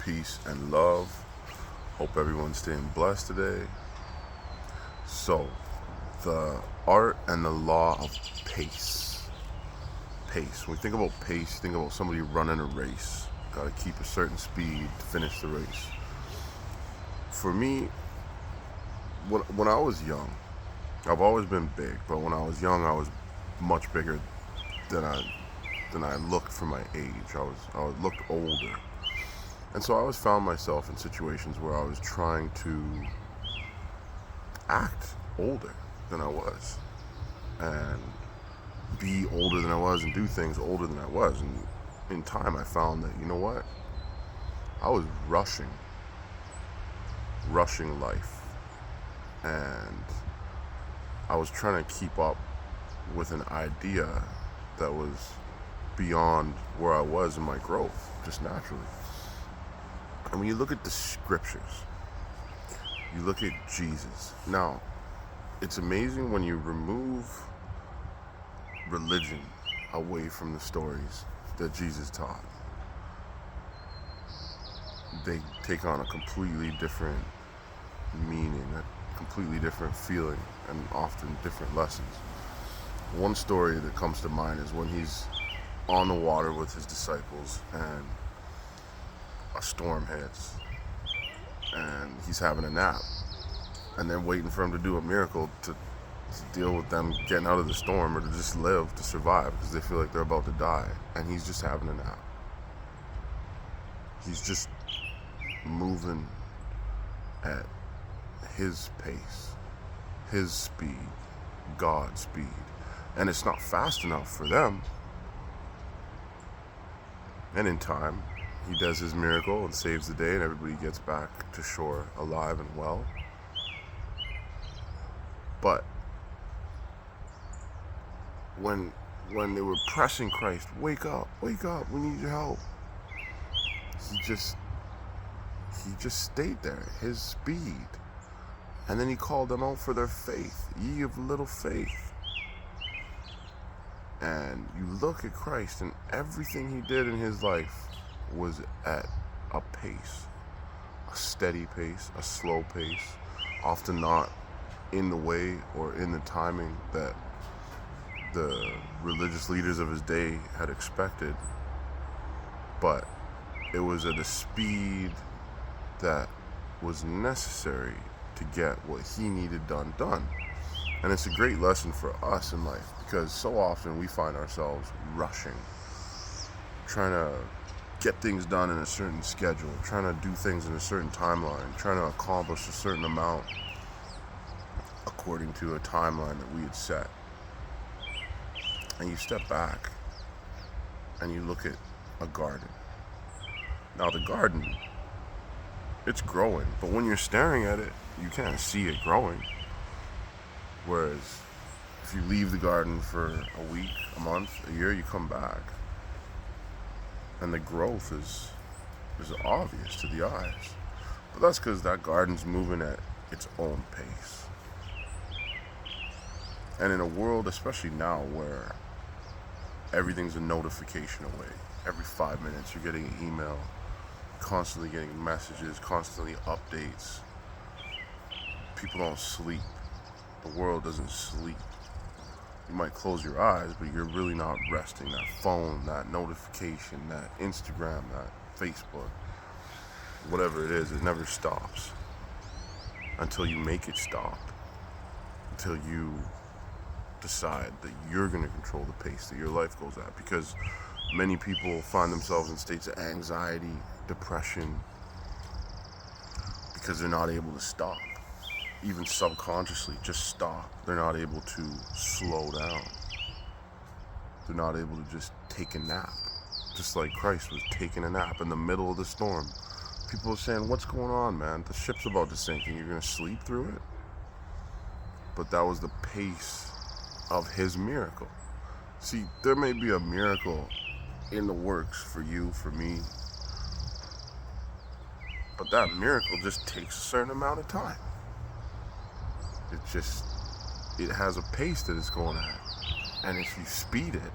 peace, and love. Hope everyone's staying blessed today. So, the art and the law of pace. Pace. When we think about pace, think about somebody running a race. Gotta keep a certain speed to finish the race. For me, when I was young, I've always been big, but when I was young, I was much bigger than I looked for my age. I looked older. And so I always found myself in situations where I was trying to act older than I was and be older than I was and do things older than I was. And in time I found that, you know what? I was rushing life. And I was trying to keep up with an idea that was beyond where I was in my growth, just naturally. And when you look at the scriptures, you look at Jesus. Now, it's amazing when you remove religion away from the stories that Jesus taught. They take on a completely different meaning, a completely different feeling, and often different lessons. One story that comes to mind is when he's on the water with his disciples and a storm hits and he's having a nap, and they're waiting for him to do a miracle to deal with them getting out of the storm or to just live, to survive, because they feel like they're about to die, and he's just having a nap. He's just moving at his pace, his speed, God's speed, and it's not fast enough for them. And in time, he does his miracle and saves the day, and everybody gets back to shore alive and well. But when they were pressing Christ, wake up, we need your help, he just stayed there, his speed. And then he called them out for their faith, ye of little faith. And you look at Christ, and everything he did in his life was at a pace, a steady pace, a slow pace, often not in the way or in the timing that the religious leaders of his day had expected, but it was at a speed that was necessary to get what he needed done. And it's a great lesson for us in life, because so often we find ourselves rushing, trying to get things done in a certain schedule, trying to do things in a certain timeline, trying to accomplish a certain amount according to a timeline that we had set. And you step back and you look at a garden. Now the garden, it's growing, but when you're staring at it, you can't see it growing. Whereas if you leave the garden for a week, a month, a year, you come back, and the growth is obvious to the eyes. But that's because that garden's moving at its own pace. And in a world, especially now, where everything's a notification away, every 5 minutes you're getting an email, constantly getting messages, constantly updates. People don't sleep. The world doesn't sleep. You might close your eyes, but you're really not resting. That phone, that notification, that Instagram, that Facebook, whatever it is, it never stops until you make it stop, until you decide that you're going to control the pace that your life goes at. Because many people find themselves in states of anxiety, depression, because they're not able to stop. Even subconsciously, just stop. They're not able to slow down. They're not able to just take a nap. Just like Christ was taking a nap in the middle of the storm. People are saying, what's going on, man? The ship's about to sink and you're going to sleep through it? But that was the pace of his miracle. See, there may be a miracle in the works for you, for me, but that miracle just takes a certain amount of time. It has a pace that it's going at. And if you speed it,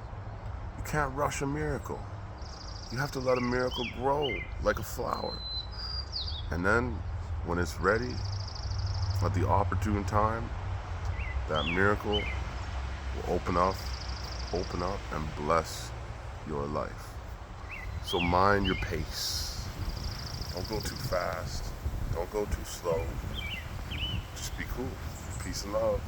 you can't rush a miracle. You have to let a miracle grow like a flower. And then when it's ready, at the opportune time, that miracle will open up and bless your life. So mind your pace. Don't go too fast. Don't go too slow. Just be cool. Peace and love.